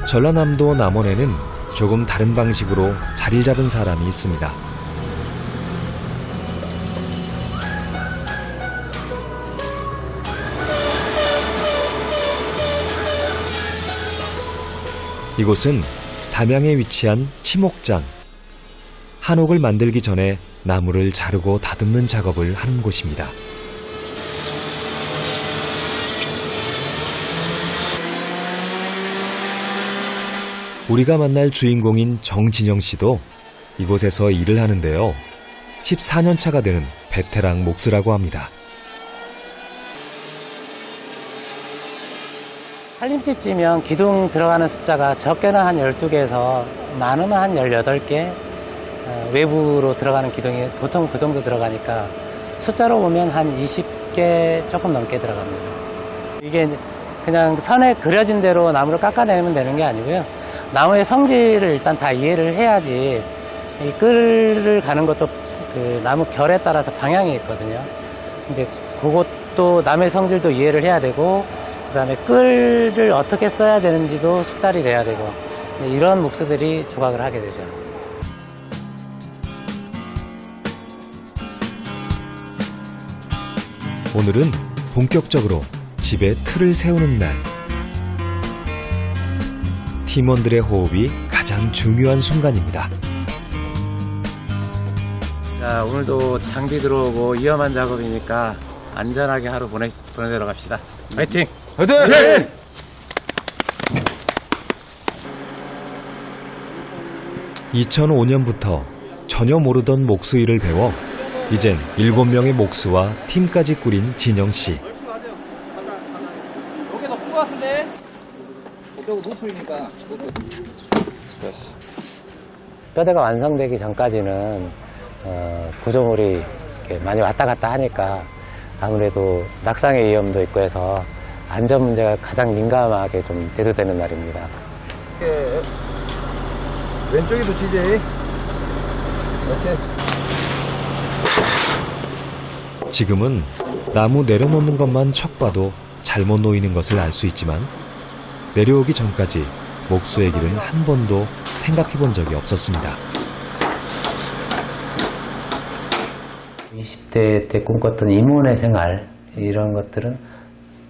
전라남도 남원에는 조금 다른 방식으로 자리를 잡은 사람이 있습니다. 이곳은 담양에 위치한 치목장. 한옥을 만들기 전에 나무를 자르고 다듬는 작업을 하는 곳입니다. 우리가 만날 주인공인 정진영 씨도 이곳에서 일을 하는데요. 14년 차가 되는 베테랑 목수라고 합니다. 살림집 지면 기둥 들어가는 숫자가 적게는 한 12개에서 많으면 한 18개, 외부로 들어가는 기둥이 보통 그 정도 들어가니까 숫자로 보면 한 20개 조금 넘게 들어갑니다. 이게 그냥 선에 그려진 대로 나무를 깎아내면 되는 게 아니고요. 나무의 성질을 일단 다 이해를 해야지 이 끌을 가는 것도 그 나무 결에 따라서 방향이 있거든요. 이제 그것도 나무의 성질도 이해를 해야 되고 그다음에 끌을 어떻게 써야 되는지도 숙달이 돼야 되고 이런 목수들이 조각을 하게 되죠. 오늘은 본격적으로 집에 틀을 세우는 날. 팀원들의 호흡이 가장 중요한 순간입니다. 자, 오늘도 장비 들어오고 위험한 작업이니까 안전하게 하루 보내러 갑시다. 화이팅! 화이팅! 네! 2005년부터 전혀 모르던 목수 일을 배워 이젠 7명의 목수와 팀까지 꾸린 진영 씨. 여기 더 큰 것 같은데? 저거 노플이니까. 뼈대가 완성되기 전까지는 구조물이 이렇게 많이 왔다 갔다 하니까 아무래도 낙상의 위험도 있고 해서 안전 문제가 가장 민감하게 좀 대두되는 날입니다. 왼쪽에도 지지. 이렇게. 지금은 나무 내려놓는 것만 척 봐도 잘못 놓이는 것을 알 수 있지만 내려오기 전까지 목수의 길은 한 번도 생각해 본 적이 없었습니다. 20대 때 꿈꿨던 임원의 생활 이런 것들은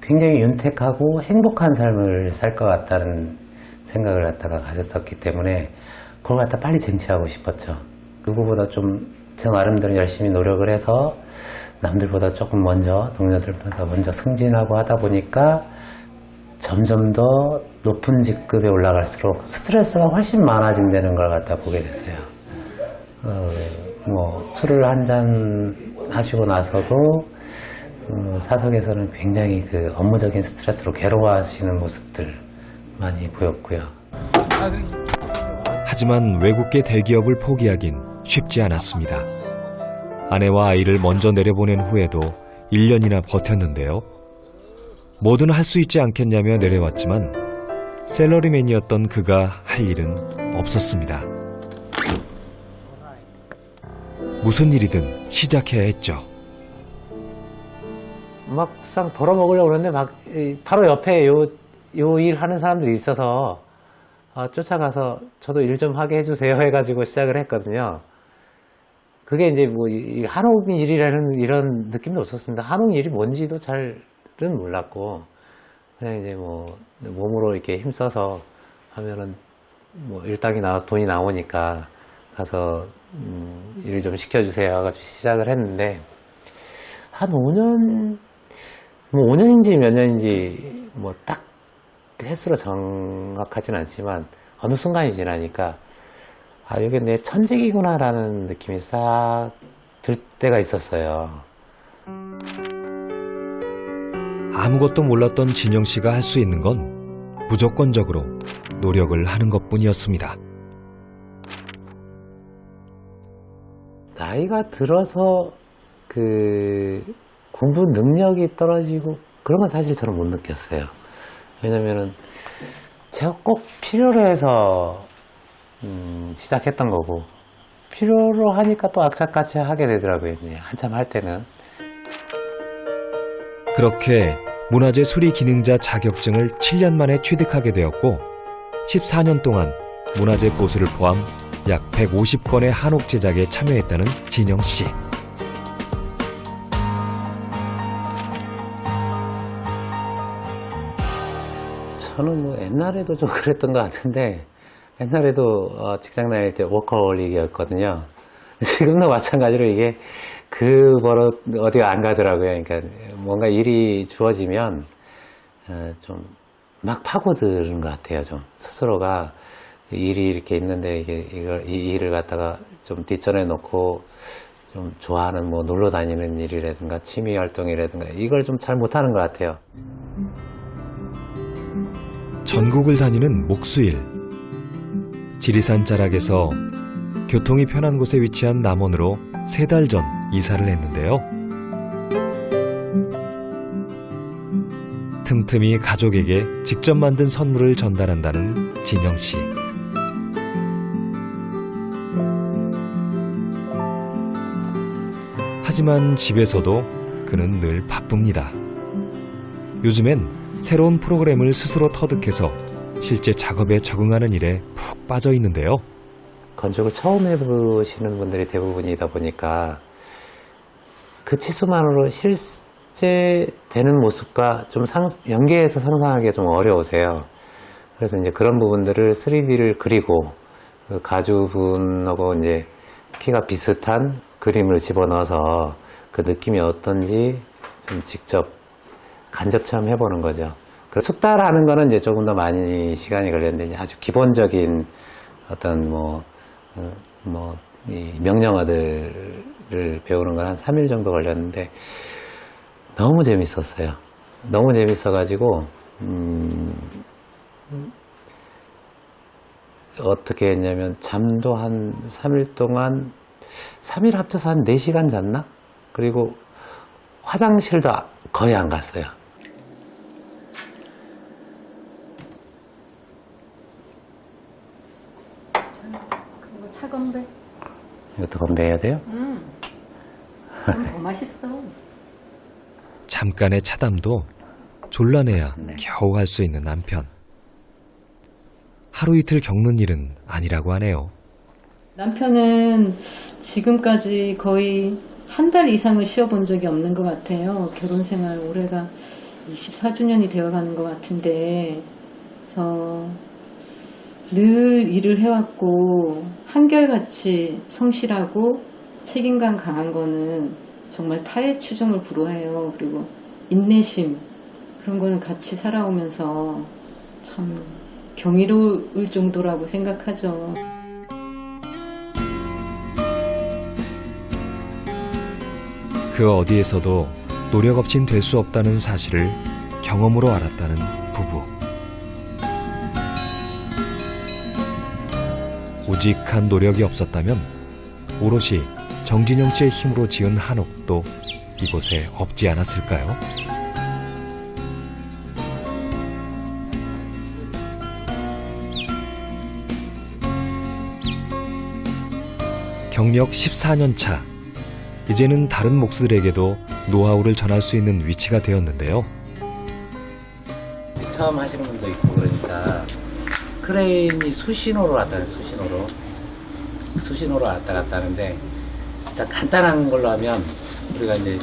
굉장히 윤택하고 행복한 삶을 살 것 같다는 생각을 갖다가 가졌었기 때문에 그걸 갖다 빨리 쟁취하고 싶었죠. 누구보다 좀 제 나름대로 열심히 노력을 해서 남들보다 조금 먼저 동료들보다 먼저 승진하고 하다 보니까 점점 더 높은 직급에 올라갈수록 스트레스가 훨씬 많아진다는 걸 갖다 보게 됐어요. 술을 한 잔 하시고 나서도 사석에서는 굉장히 그 업무적인 스트레스로 괴로워하시는 모습들 많이 보였고요. 하지만 외국계 대기업을 포기하긴 쉽지 않았습니다. 아내와 아이를 먼저 내려보낸 후에도 1년이나 버텼는데요. 뭐든 할 수 있지 않겠냐며 내려왔지만 샐러리맨이었던 그가 할 일은 없었습니다. 무슨 일이든 시작해야 했죠. 막상 벌어먹으려고 그러는데 바로 옆에 요 일 하는 사람들이 있어서 쫓아가서 저도 일 좀 하게 해주세요 해가지고 시작을 했거든요. 그게 이제 이 한옥 일이라는 이런 느낌도 없었습니다. 한옥 일이 뭔지도 잘은 몰랐고 그냥 이제 몸으로 이렇게 힘써서 하면은 일당이 나와서 돈이 나오니까 가서 일을 좀 시켜주세요 해가지고 시작을 했는데 한 5년 5년인지 몇 년인지 딱 횟수로 정확하진 않지만 어느 순간이 지나니까 이게 내 천직이구나라는 느낌이 싹 들 때가 있었어요. 아무것도 몰랐던 진영 씨가 할 수 있는 건 무조건적으로 노력을 하는 것뿐이었습니다. 나이가 들어서 공부 능력이 떨어지고 그런 건 사실 저는 못 느꼈어요. 왜냐면은 제가 꼭 필요로 해서 시작했던 거고 필요로 하니까 또 악착같이 하게 되더라고요. 한참 할 때는. 그렇게 문화재 수리 기능자 자격증을 7년 만에 취득하게 되었고 14년 동안 문화재 보수를 포함 약 150건의 한옥 제작에 참여했다는 진영 씨. 저는 뭐 옛날에도 좀 그랬던 것 같은데 옛날에도 직장 다닐 때 워커홀릭이었거든요. 지금도 마찬가지로 이게 그 버릇 어디가 안 가더라고요. 그러니까 뭔가 일이 주어지면 좀 막 파고드는 것 같아요. 좀 스스로가 일이 이렇게 있는데 이 일을 갖다가 좀 뒷전에 놓고 좀 좋아하는 뭐 놀러 다니는 일이라든가 취미 활동이라든가 이걸 좀 잘 못하는 것 같아요. 전국을 다니는 목수일. 지리산 자락에서 교통이 편한 곳에 위치한 남원으로 3달 전 이사를 했는데요. 틈틈이 가족에게 직접 만든 선물을 전달한다는 진영 씨. 하지만 집에서도 그는 늘 바쁩니다. 요즘엔 새로운 프로그램을 스스로 터득해서 실제 작업에 적응하는 일에 푹 빠져 있는데요. 건축을 처음 해보시는 분들이 대부분이다 보니까 그 치수만으로 실제 되는 모습과 좀 연계해서 상상하기가 좀 어려우세요. 그래서 이제 그런 부분들을 3D를 그리고 그 가주분하고 이제 키가 비슷한 그림을 집어넣어서 그 느낌이 어떤지 좀 직접 간접 체험해보는 거죠. 그 숙달하는 거는 이제 조금 더 많이 시간이 걸렸는데 아주 기본적인 어떤 이 명령어들을 배우는 건 한 3일 정도 걸렸는데 너무 재밌었어요. 너무 재밌어가지고 어떻게 했냐면 잠도 한 3일 동안 3일 합쳐서 한 4시간 잤나? 그리고 화장실도 거의 안 갔어요. 그리고 차건배. 이것도 건배해야 돼요? 그럼 더 맛있어. 잠깐의 차담도 졸라내야 겨우 할 수 있는 남편. 하루 이틀 겪는 일은 아니라고 하네요. 남편은 지금까지 거의 한 달 이상을 쉬어본 적이 없는 것 같아요. 결혼 생활 올해가 24주년이 되어가는 것 같은데, 그래서 늘 일을 해왔고 한결같이 성실하고 책임감 강한 거는 정말 타의 추종을 불허해요. 그리고 인내심 그런 거는 같이 살아오면서 참 경이로울 정도라고 생각하죠. 그 어디에서도 노력 없인 될 수 없다는 사실을 경험으로 알았다는 부부. 오직한 노력이 없었다면 오롯이 정진영 씨의 힘으로 지은 한옥도 이곳에 없지 않았을까요? 경력 14년 차. 이제는 다른 목수들에게도 노하우를 전할 수 있는 위치가 되었는데요. 처음 하시는 분도 있고 그러니까 크레인이 수신호로 왔다 갔다 수신호로 왔다 갔다 하는데 일단 간단한 걸로 하면 우리가 이제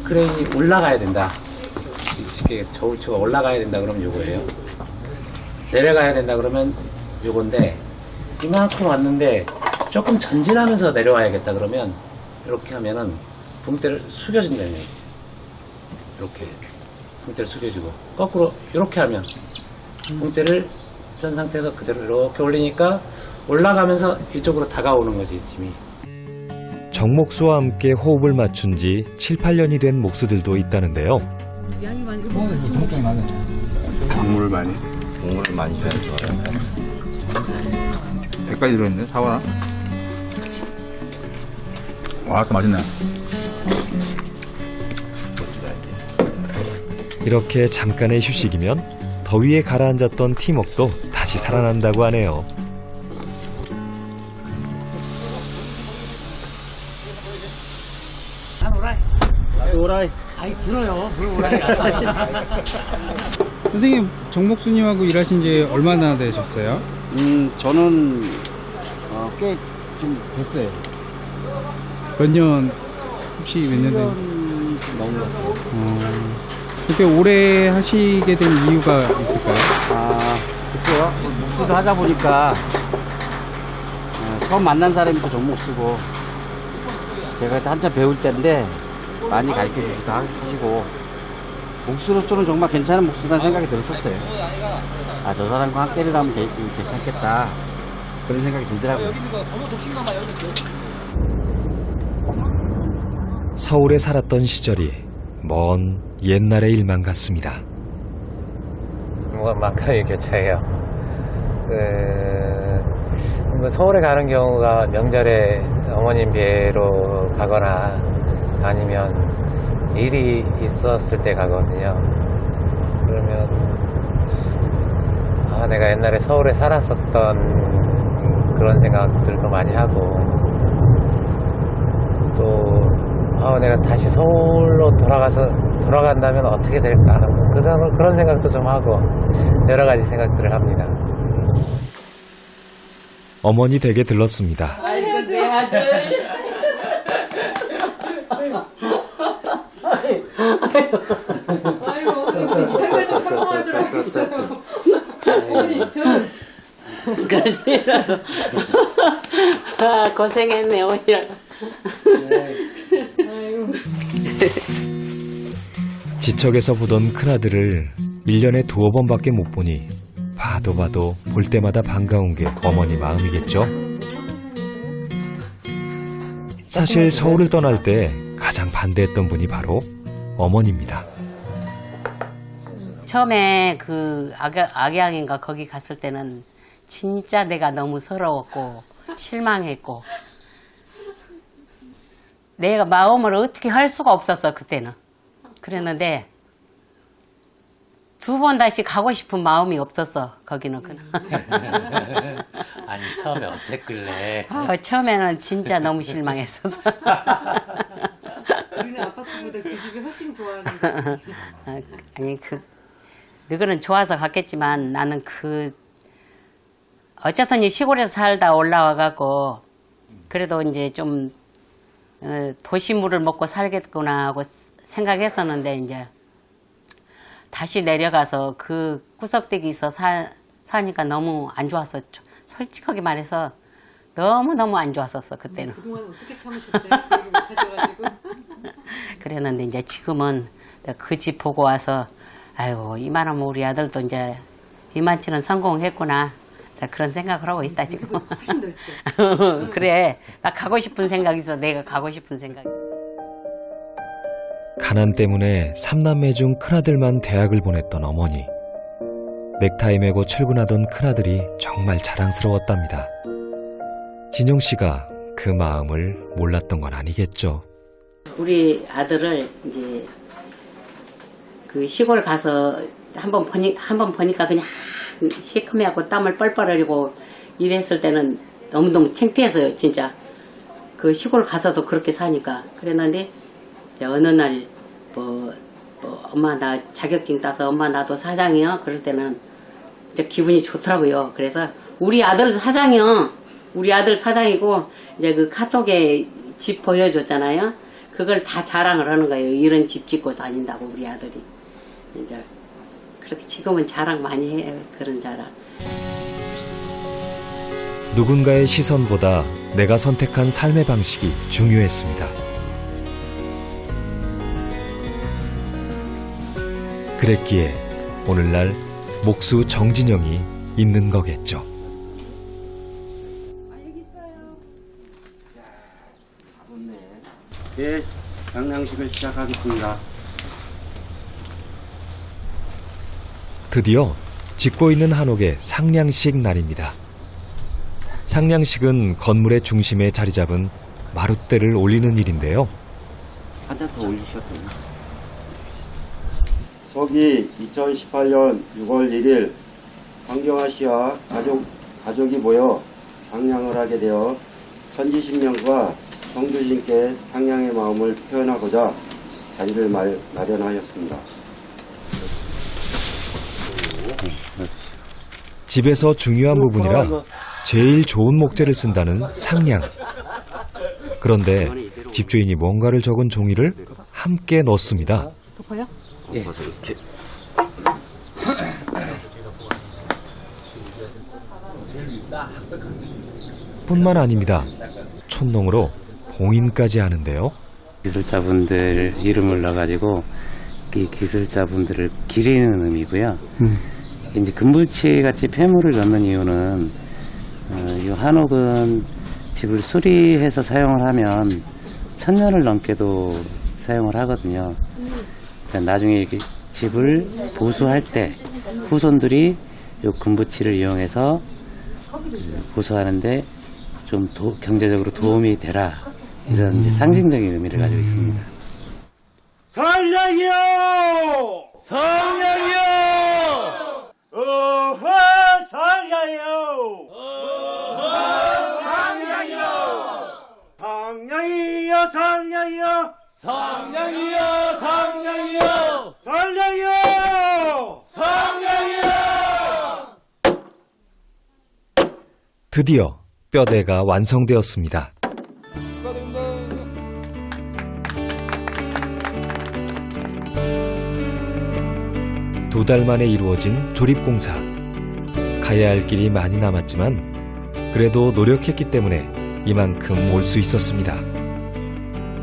크레인이 올라가야 된다. 쉽게 얘기해서 저울추가 올라가야 된다 그러면 요거예요. 내려가야 된다 그러면 요건데 이만큼 왔는데 조금 전진하면서 내려와야겠다 그러면 이렇게 하면은 붕대를 숙여준다는 얘기예요. 이렇게 붕대를 숙여주고 거꾸로 이렇게 하면 붕대를 편 상태에서 그대로 이렇게 올리니까 올라가면서 이쪽으로 다가오는 거지 팀이. 정목수와 함께 호흡을 맞춘 지 7, 8년이 된 목수들도 있다는데요. 국물을 많이 줘야 좋아요. 100가지 들어있네, 사과나. 와, 또 맛있네. 이렇게 잠깐의 휴식이면 더위에 가라앉았던 팀워크도 다시 살아난다고 하네요. 오라이. 아이 들어요. 물어보라니. 선생님, 정복수님하고 일하신 지 얼마나 되셨어요? 저는 꽤 좀 됐어요. 몇 년, 혹시 몇 년 된? 1년 좀 넘은 것 같아요. 그렇게 오래 하시게 된 이유가 있을까요? 글쎄요. 목수를 하다 보니까 처음 만난 사람이 또 정목수고 제가 한참 배울 때인데 많이 가르쳐 주시고 하시고 목수로서는 정말 괜찮은 목수라는 생각이 들었었어요. 저 사람과 함께 일하면 괜찮겠다 그런 생각이 들더라고요. 서울에 살았던 시절이 먼 옛날의 일만 같습니다. 만큼의 교차예요. 서울에 가는 경우가 명절에 어머님 뵈러 가거나 아니면 일이 있었을 때 가거든요. 그러면 내가 옛날에 서울에 살았었던 그런 생각들도 많이 하고 또 내가 다시 서울로 돌아간다면 어떻게 될까 그런 생각도 좀 하고 여러 가지 생각들을 합니다. 어머니 댁에 들렀습니다. 아이고 내 아들. 아이고 생각 좀 성공할 줄 알겠어요. 어머니 저는 그러지. 고생했네 오히려. 지척에서 보던 큰아들을 1년에 두어 번밖에 못 보니 봐도 볼 때마다 반가운 게 어머니 마음이겠죠. 사실 서울을 떠날 때 가장 반대했던 분이 바로 어머니입니다. 처음에 그 악양인가 거기 갔을 때는 진짜 내가 너무 서러웠고 실망했고 내가 마음을 어떻게 할 수가 없었어 그때는. 그랬는데 2번 다시 가고 싶은 마음이 없었어 거기는. 아니 처음에 어쨌길래 처음에는 진짜 너무 실망했었어. 우리는 아파트보다 그 집이 훨씬 좋아하는데. 아니 너희는 좋아서 갔겠지만 나는 어쨌든 이 시골에서 살다 올라와갖고 그래도 이제 좀 도시물을 먹고 살겠구나 하고 생각했었는데 이제 다시 내려가서 그 구석대기에서 사니까 너무 안 좋았어. 솔직하게 말해서 너무 안 좋았었어 그때는. 그동안 어떻게 참으셨대? 그걸 못하셔가지고. 그랬는데 이제 지금은 그 집 보고 와서 아이고 이만하면 우리 아들도 이제 이만치는 성공했구나 그런 생각을 하고 있다 지금. 훨씬 더 있죠. 그래 나 가고 싶은 생각이 있어. 내가 가고 싶은 생각이. 가난 때문에 3남매 중 큰아들만 대학을 보냈던 어머니. 넥타이 메고 출근하던 큰아들이 정말 자랑스러웠답니다. 진용 씨가 그 마음을 몰랐던 건 아니겠죠. 우리 아들을 이제 그 시골 가서 한번 보니까 그냥 시커매하고 땀을 뻘뻘 흘리고 이랬을 때는 너무너무 창피했어요 진짜. 그 시골 가서도 그렇게 사니까. 그랬는데 이제 어느 날 엄마 나 자격증 따서 엄마 나도 사장이요. 그럴 때는 이제 기분이 좋더라고요. 그래서 우리 아들 사장이요. 우리 아들 사장이고 이제 그 카톡에 집 보여줬잖아요. 그걸 다 자랑을 하는 거예요. 이런 집 짓고 다닌다고 우리 아들이. 이제 그렇게 지금은 자랑 많이 해요. 그런 자랑. 누군가의 시선보다 내가 선택한 삶의 방식이 중요했습니다. 그랬기에 오늘날 목수 정진영이 있는 거겠죠. 네, 상량식을 시작하겠습니다. 드디어 짓고 있는 한옥의 상량식 날입니다. 상량식은 건물의 중심에 자리 잡은 마룻대를 올리는 일인데요. 한 잔 더 올리셨군요. 서기 2018년 6월 1일 황경아 씨와 가족이 모여 상량을 하게 되어 천지신명과 성주신께 상량의 마음을 표현하고자 자리를 마련하였습니다. 집에서 중요한 부분이라 제일 좋은 목재를 쓴다는 상량. 그런데 집주인이 뭔가를 적은 종이를 함께 넣습니다. 예. 뿐만 아닙니다. 촌농으로 봉인까지 하는데요. 기술자분들 이름을 넣어가지고 이 기술자분들을 기리는 의미고요. 이제 금붙이 같이 폐물을 넣는 이유는 이 한옥은 집을 수리해서 사용을 하면 1000년을 넘게도 사용을 하거든요. 그러니까 나중에 이렇게 집을 보수할 때 후손들이 이 금붙이를 이용해서 보수하는데 좀 경제적으로 도움이 되라, 이런 이제 상징적인 의미를 가지고 있습니다. 성령이요! 성령이요! 어허 성령이요! 성령이요! 성령이요! 성령이요! 성령이요! 성령이요! 성령이요! 성령이요! 드디어 뼈대가 완성되었습니다. 두 달 만에 이루어진 조립공사. 가야 할 길이 많이 남았지만 그래도 노력했기 때문에 이만큼 올 수 있었습니다.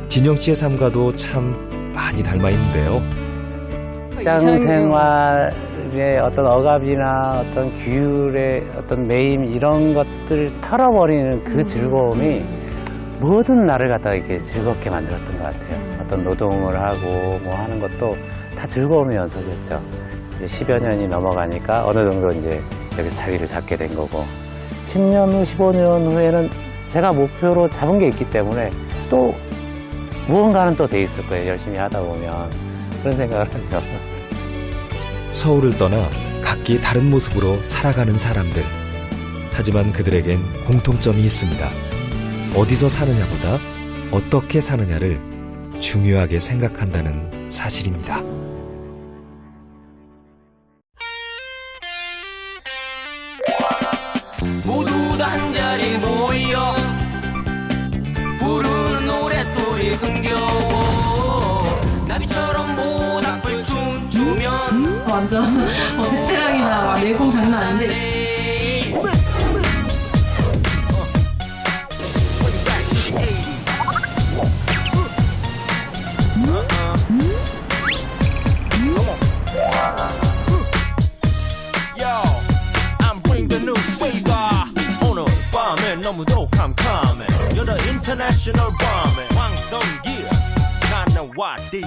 진영 씨의 삶과도 참 많이 닮아 있는데요. 직장 생활의 어떤 억압이나 어떤 규율의 어떤 매임 이런 것들 털어버리는 그 즐거움이 모든 나를 갖다가 이렇게 즐겁게 만들었던 것 같아요. 어떤 노동을 하고 뭐 하는 것도 다 즐거움의 연속이었죠. 이제 10여 년이 넘어가니까 어느 정도 이제 여기서 자리를 잡게 된 거고 10년 후, 15년 후에는 제가 목표로 잡은 게 있기 때문에 또 무언가는 또 돼 있을 거예요. 열심히 하다 보면. 그런 생각을 하죠. 서울을 떠나 각기 다른 모습으로 살아가는 사람들. 하지만 그들에겐 공통점이 있습니다. 어디서 사느냐보다 어떻게 사느냐를 중요하게 생각한다는 사실입니다. 모두 다 한자리 모여 부르는 노래소리 흥겨워 나비처럼 모닥불 춤추면 완전 베테랑이다. 내공 장난 아닌데. 너무도 캄캄해 You're the international bomb 왕성기 나는 와디